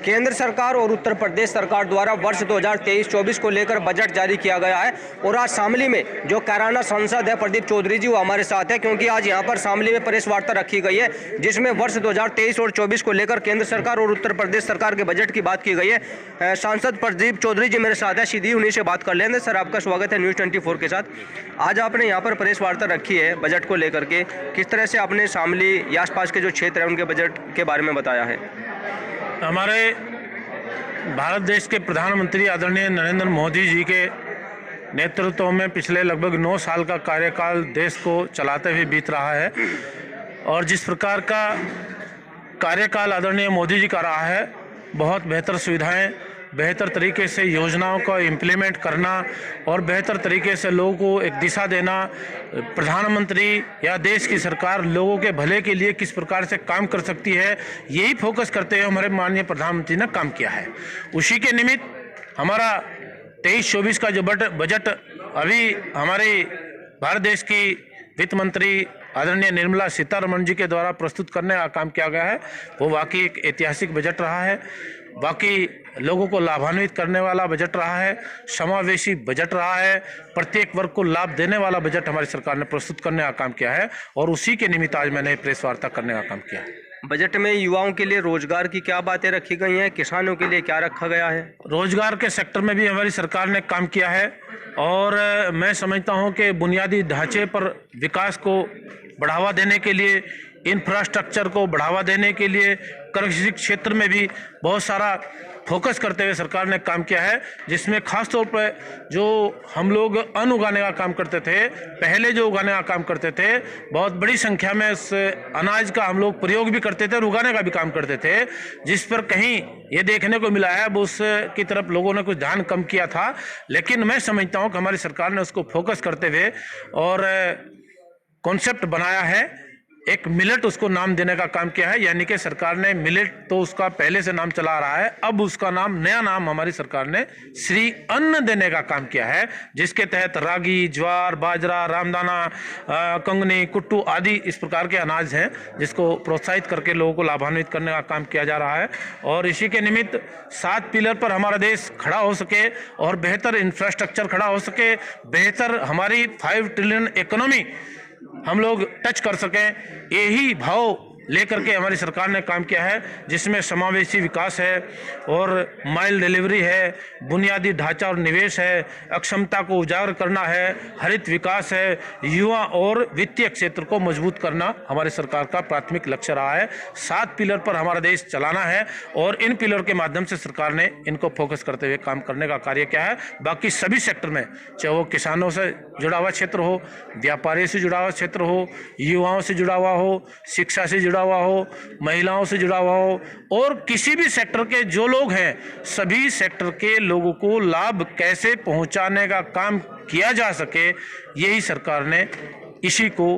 केंद्र सरकार और उत्तर प्रदेश सरकार द्वारा वर्ष 2023-24 को लेकर बजट जारी किया गया है और आज शामली में जो कैराना सांसद है प्रदीप चौधरी जी वो हमारे साथ है, क्योंकि आज यहां पर शामली में प्रेस वार्ता रखी गई है जिसमें वर्ष 2023 और 24 को लेकर केंद्र सरकार और उत्तर प्रदेश सरकार के बजट की बात की गई है। सांसद प्रदीप चौधरी जी मेरे साथ है, सीधी उन्हीं से बात कर लेंगे। सर, आपका स्वागत है न्यूज़ 24 के साथ। आज आपने यहाँ पर प्रेस वार्ता रखी है बजट को लेकर के, किस तरह से आपने शामली या आसपास के जो क्षेत्र है उनके बजट के बारे में बताया है? हमारे भारत देश के प्रधानमंत्री आदरणीय नरेंद्र मोदी जी के नेतृत्व में पिछले लगभग 9 साल का कार्यकाल देश को चलाते हुए बीत रहा है और जिस प्रकार का कार्यकाल आदरणीय मोदी जी का रहा है, बहुत बेहतर सुविधाएं, बेहतर तरीके से योजनाओं का इम्प्लीमेंट करना और बेहतर तरीके से लोगों को एक दिशा देना, प्रधानमंत्री या देश की सरकार लोगों के भले के लिए किस प्रकार से काम कर सकती है, यही फोकस करते हुए हमारे माननीय प्रधानमंत्री ने काम किया है। उसी के निमित्त हमारा 23-24 का जो बजट अभी हमारे भारत देश की वित्त मंत्री आदरणीय निर्मला सीतारमण जी के द्वारा प्रस्तुत करने का काम किया गया है, वो वाकई एक ऐतिहासिक बजट रहा है, बाकी लोगों को लाभान्वित करने वाला बजट रहा है, समावेशी बजट रहा है, प्रत्येक वर्ग को लाभ देने वाला बजट हमारी सरकार ने प्रस्तुत करने का काम किया है और उसी के निमित्त आज मैंने प्रेस वार्ता करने का काम किया है। बजट में युवाओं के लिए रोजगार की क्या बातें रखी गई हैं, किसानों के लिए क्या रखा गया है? रोजगार के सेक्टर में भी हमारी सरकार ने काम किया है और मैं समझता हूं कि बुनियादी ढांचे पर विकास को बढ़ावा देने के लिए, इंफ्रास्ट्रक्चर को बढ़ावा देने के लिए, कृषि क्षेत्र में भी बहुत सारा फोकस करते हुए सरकार ने काम किया है, जिसमें खास तौर पर जो हम लोग अन्न उगाने का काम करते थे, पहले जो उगाने का काम करते थे, बहुत बड़ी संख्या में इस अनाज का हम लोग प्रयोग भी करते थे और उगाने का भी काम करते थे, जिस पर कहीं ये देखने को मिला है उस की तरफ लोगों ने कुछ ध्यान कम किया था। लेकिन मैं समझता हूँ कि हमारी सरकार ने उसको फोकस करते हुए और कॉन्सेप्ट बनाया है, एक मिलेट उसको नाम देने का काम किया है, यानी कि सरकार ने मिलेट तो उसका पहले से नाम चला रहा है, अब उसका नाम, नया नाम हमारी सरकार ने श्री अन्न देने का काम किया है, जिसके तहत रागी, ज्वार, बाजरा, रामदाना, कंगनी, कुट्टू आदि इस प्रकार के अनाज हैं जिसको प्रोत्साहित करके लोगों को लाभान्वित करने का काम किया जा रहा है। और इसी के निमित्त 7 पिलर पर हमारा देश खड़ा हो सके और बेहतर इंफ्रास्ट्रक्चर खड़ा हो सके, बेहतर हमारी 5 ट्रिलियन इकोनॉमी हम लोग टच कर सकें, यही भाव लेकर के हमारी सरकार ने काम किया है, जिसमें समावेशी विकास है और माइल डिलीवरी है, बुनियादी ढांचा और निवेश है, अक्षमता को उजागर करना है, हरित विकास है, युवा और वित्तीय क्षेत्र को मजबूत करना हमारी सरकार का प्राथमिक लक्ष्य रहा है। 7 पिलर पर हमारा देश चलाना है और इन पिलर के माध्यम से सरकार ने इनको फोकस करते हुए काम करने का कार्य किया है। बाकी सभी सेक्टर में, चाहे वो किसानों से जुड़ा हुआ क्षेत्र हो, व्यापारी से जुड़ा हुआ क्षेत्र हो, युवाओं से जुड़ा हुआ हो, शिक्षा से जुड़ा हुआ हो, महिलाओं से जुड़ा हुआ हो और किसी भी सेक्टर के जो लोग हैं, सभी सेक्टर के लोगों को लाभ कैसे पहुंचाने का काम किया जा सके, यही सरकार ने इसी को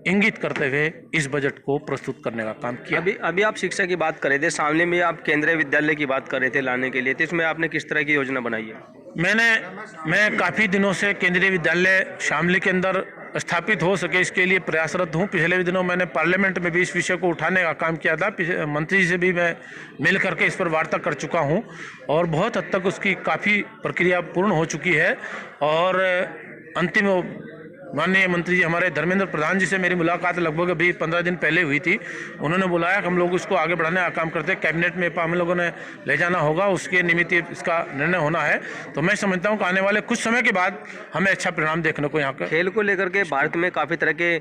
इंगित करते हुए इस बजट को प्रस्तुत करने का काम किया। अभी आप शिक्षा की बात कर रहे थे, सामने में आप केंद्रीय विद्यालय की बात कर रहे थे लाने के लिए, तो इसमें आपने किस तरह की योजना बनाई है? मैं काफ़ी दिनों से केंद्रीय विद्यालय शामली के अंदर स्थापित हो सके इसके लिए प्रयासरत हूँ। पिछले दिनों मैंने पार्लियामेंट में भी इस विषय को उठाने का काम किया था, मंत्री से भी मैं मिल करके इस पर वार्ता कर चुका हूँ और बहुत हद तक उसकी काफ़ी प्रक्रिया पूर्ण हो चुकी है और अंतिम माननीय मंत्री जी हमारे धर्मेंद्र प्रधान जी से मेरी मुलाकात लगभग अभी 15 दिन पहले हुई थी। उन्होंने बुलाया कि हम लोग इसको आगे बढ़ाने का काम करते हैं, कैबिनेट में हम लोगों ने ले जाना होगा, उसके निमित्त इसका निर्णय होना है। तो मैं समझता हूँ कि आने वाले कुछ समय के बाद हमें अच्छा परिणाम देखने को यहाँ का। खेल को लेकर के भारत में काफ़ी तरह के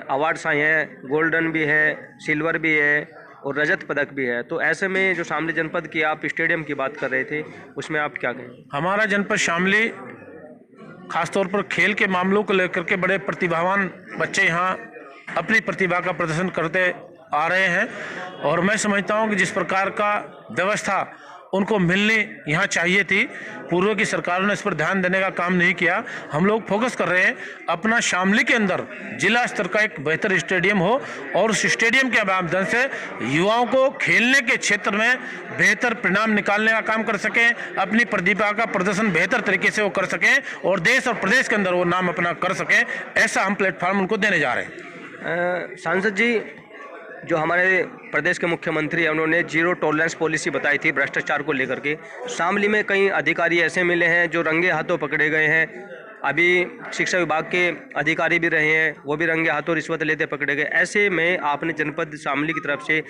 अवार्ड्स आए हैं, गोल्डन भी है, सिल्वर भी है और रजत पदक भी है, तो ऐसे में जो शामली जनपद की आप स्टेडियम की बात कर रहे थे, उसमें आप क्या कहें? हमारा जनपद शामली खासतौर पर खेल के मामलों को लेकर के बड़े प्रतिभावान बच्चे यहाँ अपनी प्रतिभा का प्रदर्शन करते आ रहे हैं और मैं समझता हूँ कि जिस प्रकार का व्यवस्था उनको मिलनी यहाँ चाहिए थी, पूर्व की सरकारों ने इस पर ध्यान देने का काम नहीं किया। हम लोग फोकस कर रहे हैं अपना शामली के अंदर जिला स्तर का एक बेहतर स्टेडियम हो और उस स्टेडियम के माध्यम से युवाओं को खेलने के क्षेत्र में बेहतर परिणाम निकालने का काम कर सकें, अपनी प्रतिभा का प्रदर्शन बेहतर तरीके से वो कर सकें और देश और प्रदेश के अंदर वो नाम अपना कर सकें, ऐसा हम प्लेटफॉर्म उनको देने जा रहे हैं। सांसद जी, जो हमारे प्रदेश के मुख्यमंत्री हैं उन्होंने जीरो टॉलरेंस पॉलिसी बताई थी भ्रष्टाचार को लेकर के। शामली में कई अधिकारी ऐसे मिले हैं जो रंगे हाथों पकड़े गए हैं। अभी शिक्षा विभाग के अधिकारी भी रहे हैं, वो भी रंगे हाथों रिश्वत लेते पकड़े गए। ऐसे में आपने जनपद शामली की तरफ से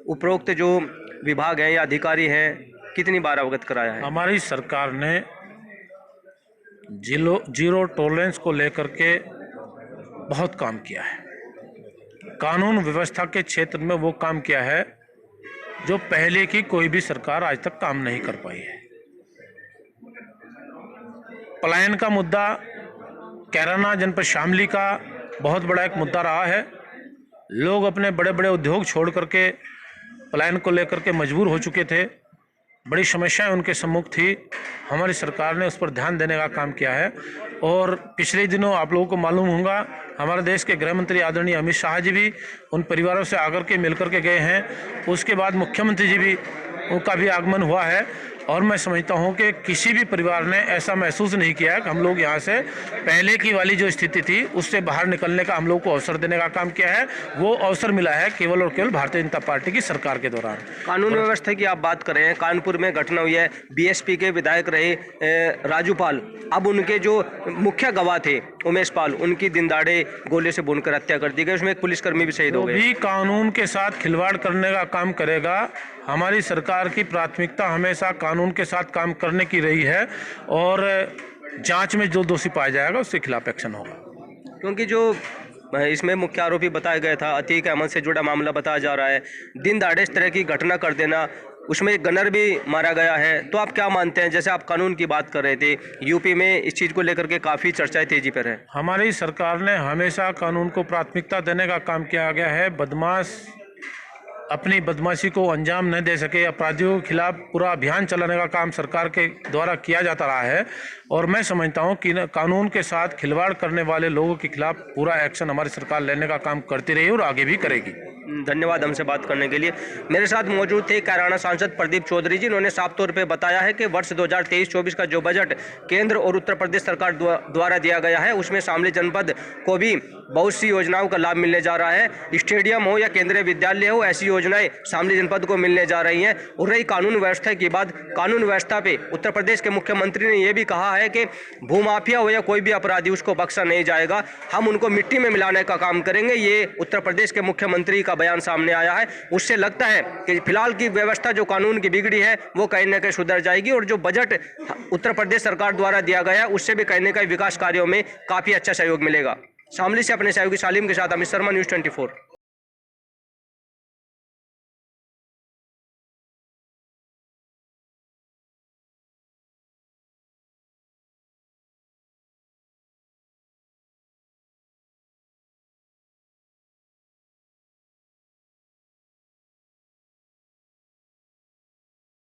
उपरोक्त जो विभाग हैं या अधिकारी हैं कितनी बार अवगत कराया है? हमारी सरकार ने जीरो टॉलरेंस को लेकर के बहुत काम किया है। कानून व्यवस्था के क्षेत्र में वो काम किया है जो पहले की कोई भी सरकार आज तक काम नहीं कर पाई है। पलायन का मुद्दा कैराना जनपद शामली का बहुत बड़ा एक मुद्दा रहा है। लोग अपने बड़े बड़े उद्योग छोड़ करके पलायन को लेकर के मजबूर हो चुके थे। बड़ी समस्याएं उनके सम्मुख थी। हमारी सरकार ने उस पर ध्यान देने का काम किया है। और पिछले दिनों आप लोगों को मालूम होगा हमारे देश के गृह मंत्री आदरणीय अमित शाह जी भी उन परिवारों से आकर के मिलकर के गए हैं। उसके बाद मुख्यमंत्री जी भी उनका भी आगमन हुआ है। और मैं समझता हूं कि किसी भी परिवार ने ऐसा महसूस नहीं किया कि हम लोग यहां से पहले की वाली जो स्थिति थी उससे बाहर निकलने का हम लोग को अवसर देने का काम किया है। वो अवसर मिला है केवल और केवल भारतीय जनता पार्टी की सरकार के दौरान। कानून व्यवस्था की आप बात कर रहे हैं, कानपुर में घटना हुई है। बीएसपी के विधायक रहे राजू पाल, अब उनके जो मुख्य गवाह थे उमेश पाल, उनकी दिन दहाड़े गोले से भूनकर हत्या कर दी गई। उसमें एक पुलिसकर्मी भी शहीद हो गए। भी कानून के साथ खिलवाड़ करने का काम करेगा। हमारी सरकार की प्राथमिकता हमेशा कानून के साथ काम करने की रही है और जांच में जो दोषी पाया जाएगा उसके खिलाफ एक्शन होगा। क्योंकि जो इसमें मुख्य आरोपी बताया गया था अतीक अहमद से जुड़ा मामला बताया जा रहा है। दिन दहाड़े इस तरह की घटना कर देना, उसमें एक गनर भी मारा गया है। तो आप क्या मानते हैं, जैसे आप कानून की बात कर रहे थे, यूपी में इस चीज़ को लेकर के काफ़ी चर्चाएं तेजी पर है। हमारी सरकार ने हमेशा कानून को प्राथमिकता देने का काम किया गया है। बदमाश अपनी बदमाशी को अंजाम न दे सके, अपराधियों के खिलाफ पूरा अभियान चलाने का काम सरकार के द्वारा किया जाता रहा है। और मैं समझता हूं कि कानून के साथ खिलवाड़ करने वाले लोगों के खिलाफ पूरा एक्शन हमारी सरकार लेने का काम करती रही और आगे भी करेगी। धन्यवाद हमसे बात करने के लिए। मेरे साथ मौजूद थे कैराना सांसद प्रदीप चौधरी जी। उन्होंने साफ तौर पे बताया है कि वर्ष 2023-24 का जो बजट केंद्र और उत्तर प्रदेश सरकार द्वारा दिया गया है उसमें शामली जनपद को भी बहुत सी योजनाओं का लाभ मिलने जा रहा है। स्टेडियम हो या केंद्रीय विद्यालय हो, ऐसी योजनाएं शामली जनपद को मिलने जा रही हैं। और रही कानून व्यवस्था की बात, कानून व्यवस्था पे उत्तर प्रदेश के मुख्यमंत्री ने यह भी कहा है कि भूमाफिया हो या कोई भी अपराधी उसको बख्शा नहीं जाएगा, हम उनको मिट्टी में मिलाने का काम करेंगे। ये उत्तर प्रदेश के मुख्यमंत्री का बयान सामने आया है। उससे लगता है कि फिलहाल की व्यवस्था जो कानून की बिगड़ी है वो कहीं ना कहीं सुधर जाएगी और जो बजट उत्तर प्रदेश सरकार द्वारा दिया गया है उससे भी कहीं ना कहीं विकास कार्यों में काफी अच्छा सहयोग मिलेगा। शामली से अपने सहयोगी सालिम के साथ अमित शर्मा, न्यूज़ 24।